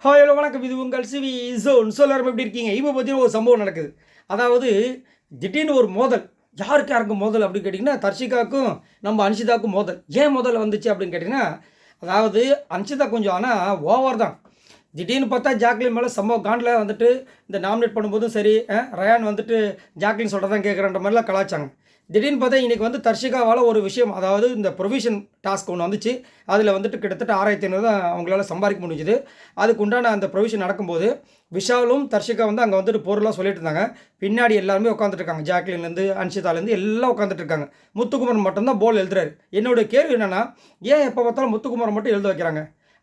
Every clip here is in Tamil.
ஹாய் ஹலோ வணக்கம். இது உங்கள் சிவி ஜோன். எல்லாரும் எப்படி இருக்கீங்க? இப்போ பார்த்தீங்கன்னா ஒரு சம்பவம் நடக்குது. அதாவது திடீர்னு ஒரு மோதல். யாருக்கு மோதல் அப்படின்னு கேட்டிங்கன்னா, தர்ஷிகாவுக்கும் நம்ம அன்ஷிதாவுக்கும் மோதல். ஏன் மோதல் வந்துச்சு அப்படின்னு கேட்டிங்கன்னா, அதாவது அன்ஷிதா கொஞ்சம் ஆனால் ஓவர் தான். திடீர்னு பார்த்தா ஜாக்லின் மேலே சம்பவம் காண்டில் வந்துட்டு இந்த நாமினேட் பண்ணும்போதும் சரி, ரயான் வந்துட்டு ஜாக்லின் சொல்கிறதான் கேட்குறன்ற மாதிரிலாம் கலாச்சாங்க. திடீர்னு பார்த்தா இன்றைக்கி வந்து தர்ஷிகாவால் ஒரு விஷயம், அதாவது இந்த ப்ரொவிஷன் டாஸ்க் ஒன்று வந்துச்சு. அதில் வந்துட்டு கிட்டத்தட்ட 6500 தான் அவங்களால சம்பாதிக்க முடிஞ்சுது. அதுக்கு உண்டான அந்த ப்ரொவிஷன் நடக்கும்போது விஷாலும் தர்ஷிகா வந்து அங்கே வந்துட்டு பொருளாக சொல்லிட்டு இருந்தாங்க. பின்னாடி எல்லாருமே உட்காந்துட்டு இருக்காங்க. ஜாக்லின்லேருந்து அன்ஷிதாலேருந்து எல்லாம் உட்காந்துட்டு இருக்காங்க. முத்துக்குமரன் மட்டும்தான் போல் எழுதுறாரு. என்னுடைய கேள்வி என்னென்னா, ஏன் எப்போ பார்த்தாலும் முத்துக்குமரன் மட்டும் எழுத வைக்கிறாங்க?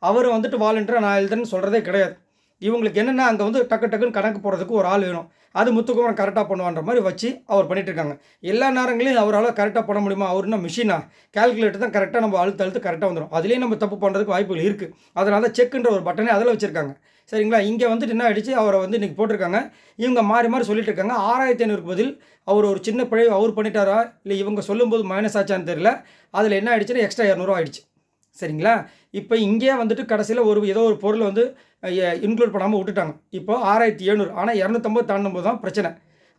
அவர் வந்துட்டு வாலண்டியராக நான் எழுதுறேன்னு சொல்கிறதே கிடையாது. இவங்களுக்கு என்னென்னா, அங்கே வந்து டக்குன்னு கணக்கு போடுறதுக்கு ஒரு ஆள் வேணும். அது முத்துக்குமரன் கரெக்டாக பண்ணுவான்ற மாதிரி வச்சு அவர் பண்ணிகிட்ருக்காங்க. எல்லா நேரங்களையும் அவரால் கரெக்டாக பண்ண முடியுமா? அவர் என்ன மிஷினா? கேல்குலேட்டர் தான் கரெக்டாக நம்ம அழுத்து கரெக்டாக வந்துடும். அதுலேயும் நம்ம தப்பு பண்ணுறதுக்கு வாய்ப்புகள் இருக்குது. அதனால தான் செக்குன்ற ஒரு பட்டனே அதில் வச்சுருக்காங்க. சரிங்களா? இங்கே வந்துட்டு என்ன ஆகிடுச்சு, அவரை வந்து இன்றைக்கி போட்டிருக்காங்க. இவங்க மாறி மாறி சொல்லிட்டு இருக்காங்க. 6500 பதில் அவர் ஒரு சின்ன பிழை அவர் பண்ணிட்டாரா, இல்லை இவங்க சொல்லும்போது மைனஸ் ஆச்சான்னு தெரியல. அதில் என்ன ஆகிடுச்சுன்னா எக்ஸ்ட்ரா 200 ஆகிடுச்சு. சரிங்களா? இப்போ இங்கேயே வந்துட்டு கடைசியில் ஏதோ ஒரு பொருளை வந்து இன்க்ளூட் பண்ணாமல் விட்டுட்டாங்க. இப்போ 6700, ஆனால் 250 தாண்டும்போது தான் பிரச்சனை.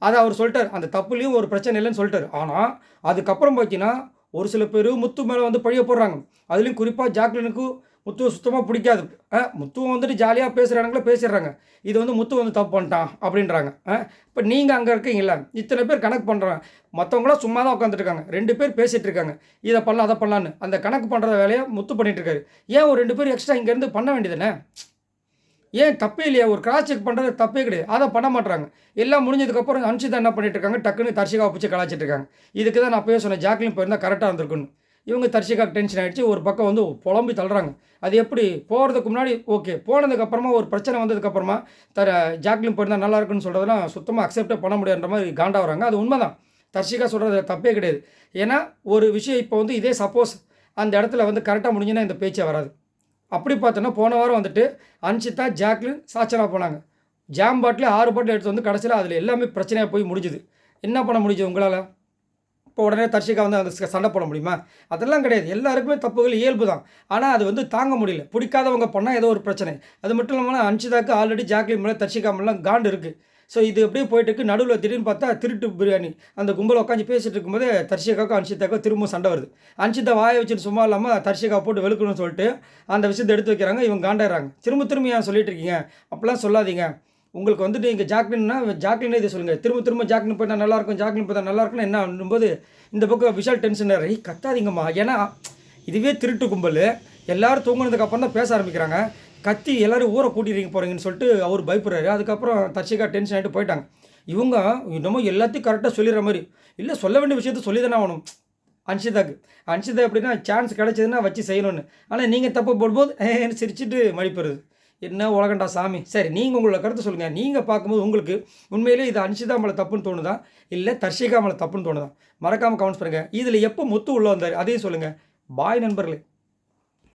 அதை அவர் சொல்லிட்டார். அந்த தப்புலேயும் ஒரு பிரச்சனை இல்லைன்னு சொல்லிட்டார். ஆனால் அதுக்கப்புறம் பார்த்தீங்கன்னா ஒரு சில பேர் முத்து மேலே வந்து பழிய போடுறாங்க. அதுலேயும் குறிப்பாக ஜாக்லினுக்கு முத்துவை சுத்தமாக பிடிக்காது. முத்துவை வந்துட்டு ஜாலியாக பேசுகிறானுங்களே பேசிடுறாங்க. இது வந்து முத்து வந்து தப்பு பண்ணிட்டான் அப்படின்றாங்க. இப்போ நீங்கள் அங்கே இருக்கீங்களா, இத்தனை பேர் கணக்கு பண்ணுறாங்க. மற்றவங்களாம் சும்மா தான் உட்காந்துருக்காங்க. 2 பேர் பேசிகிட்டு இருக்காங்க, இதை பண்ணலாம் அதை பண்ணலான்னு. அந்த கணக்கு பண்ணுற வேலையை முத்து பண்ணிகிட்ருக்காரு. ஏன் ஒரு 2 பேர் எக்ஸ்ட்ரா இங்கேருந்து பண்ண வேண்டியதுனே? ஏன் தப்பே இல்லையா? ஒரு கிராஸ் செக் பண்ணுறது தப்பே கிடையாது. அதை பண்ண மாட்டாங்க. எல்லாம் முடிஞ்சதுக்கப்புறம் அன்ஷிதா என்ன பண்ணிட்டு இருக்காங்க, டக்குன்னு தர்ஷிகாவை பிடிச்சி கலாச்சிட்டு இருக்காங்க. இதுக்கு தான் நான் அப்போயே சொன்னேன், ஜாக்லின் போயிருந்தால் கரெக்டாக இருந்திருக்குன்னு. இவங்க தர்ஷிகாவுக்கு டென்ஷன் ஆகிடுச்சு. ஒரு பக்கம் வந்து புலம்பி தள்ளுறாங்க. அது எப்படி போகிறதுக்கு முன்னாடி ஓகே, போனதுக்கப்புறமா ஒரு பிரச்சனை வந்ததுக்கப்புறமா ஜாக்லின் போயிருந்தால் நல்லா இருக்குன்னு சொல்கிறதெல்லாம் சுத்தமாக அக்செப்டே பண்ண முடியாதுன்ற மாதிரி காண்டாகிறாங்க. அது உண்மை தான். தர்ஷிகா சொல்கிறது தப்பே கிடையாது. ஏன்னா ஒரு விஷயம் இப்போ வந்து இதே சப்போஸ் அந்த இடத்துல வந்து கரெக்டாக முடிஞ்சுன்னா இந்த பேச்சே வராது. அப்படி பார்த்தோன்னா போன வாரம் வந்துட்டு அன்ஷிதா, ஜாக்லின், சாச்சனா போனாங்க. ஜாம் பாட்டில் 6 பாட்டில் எடுத்து வந்து கடைசியில் அதில் எல்லாமே பிரச்சனையாக போய் முடிஞ்சுது. என்ன பண்ண முடிஞ்சது உங்களால்? இப்போ உடனே தர்ஷிகா வந்து அந்த சண்டை போட முடியுமா? அதெல்லாம் கிடையாது. எல்லாருக்குமே தப்புகள் இயல்பு தான். ஆனால் அது வந்து தாங்க முடியல. பிடிக்காதவங்க பண்ணால் ஏதோ ஒரு பிரச்சனை. அது மட்டும் இல்லாமல் அன்ஷிதாவுக்கு ஆல்ரெடி ஜாக்லின் மேலே தர்ஷிகா மேலாம் காண்டு இருக்குது. ஸோ இது எப்படியே போயிட்டுருக்கு. நடுவில் திடீர்னு பார்த்தா திருட்டு பிரியாணி அந்த கும்பலை உட்காந்து பேசிகிட்டு இருக்கும்போது தர்ஷிகாவுக்கும் அன்ஷிதாவுக்கும் திரும்ப சண்டை வருது. அன்ஷிதா வாயை வச்சுட்டு சும்மா இல்லாமல் தர்ஷிகா போட்டு வெளுக்கணும்னு சொல்லிட்டு அந்த விஷயத்தை எடுத்து வைக்கிறாங்க. இவங்க காண்டாயிறாங்க. திரும்ப ஏன் சொல்லிட்டு இருக்கீங்க? அப்படிலாம் சொல்லாதீங்க. உங்களுக்கு வந்துட்டு இங்கே ஜாக்லின்னா ஜாக்லினே இதை சொல்லுங்கள். திரும்ப ஜாக்லின் போய்ட்டால் நல்லாயிருக்கும், ஜாக்லின் போய்ட்டால் நல்லாயிருக்குன்னு என்ன பண்ணும்போது இந்த பக்கம் விஷால் டென்ஷன் ஆகி கத்தாதீங்கம்மா. ஏன்னா இதுவே திருட்டு கும்பல். எல்லோரும் தூங்கினதுக்கப்புறம் தான் பேச ஆரம்பிக்கிறாங்க. கத்தி எல்லோரும் ஊரை கூட்டிட்டு போகிறீங்கன்னு சொல்லிட்டு அவர் பயப்படுறாரு. அதுக்கப்புறம் தர்ஷிகா டென்ஷன் ஆகிட்டு போயிட்டாங்க. இவங்க இன்னமும் எல்லாத்தையும் கரெக்டாக சொல்லிடுற மாதிரி, இல்லை சொல்ல வேண்டிய விஷயத்த சொல்லி தானே ஆகணும் அன்ஷிதாக்கு. அன்ஷிதா எப்படின்னா சான்ஸ் கிடச்சதுன்னா வச்சு செய்யணும்னு. ஆனால் நீங்கள் தப்பு போடும்போது சிரிச்சுட்டு மடிப்படுறது. என்ன உலகண்டா சாமி. சரி, நீங்கள் உங்களோட கருத்து சொல்லுங்கள். நீங்கள் பார்க்கும்போது உங்களுக்கு உண்மையிலே இது அன்ஷிதா மேலே தப்புன்னு தோணுதா, இல்லை தர்ஷிகா மேலே தப்புன்னு தோணுதா? மறக்காமல் கமெண்ட்ஸ் பண்ணுங்கள். இதில் எப்போ முத்து உள்ளே வந்தார் அதையும் சொல்லுங்கள். பாய் நண்பர்களே.